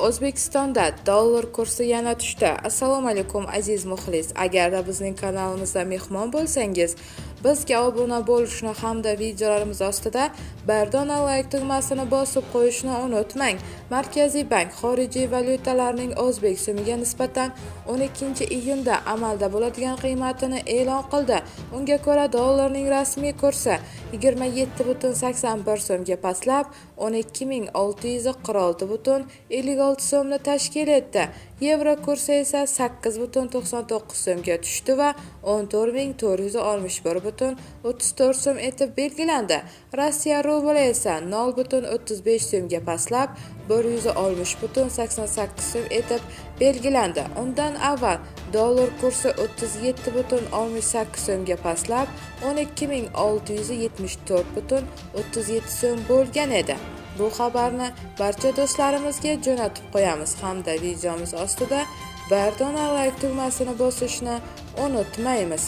O'zbekistonda dollar kursi yana tushdi. Assalomu alaykum aziz muxlis. Agarda bizning kanalimizda mehmon bo'lsangiz, bizga obuna bo'lishni hamda videolarimiz ostida bir dona like tugmasini bosib qo'yishni unutmang. Markaziy bank xorijiy valyutalarning o'zbek so'miga nisbatan 12-iyunda amalda bo'ladigan qiymatini e'lon qildi. Unga ko'ra dollarning rasmiy kursi 27,81 so'mga pastlab 12.646,56 so'mni tashkil etdi. Yevro kursi esa 8,99 so'mga tushdi va 14.461,34 so'm etib belgilandi. Rossiya rubli esa 0,35 so'mga pastlab 160,88 so'm etib belgilandi. Undan avval dollar kursi 37,68 so'mga pastlab 12.674,37 so'm bo'lgan edi. Bu xabarni barcha do'stlarimizga jo'natib qo'yamiz hamda videomiz ostida bir dona like tugmasini bosishni unutmaymiz.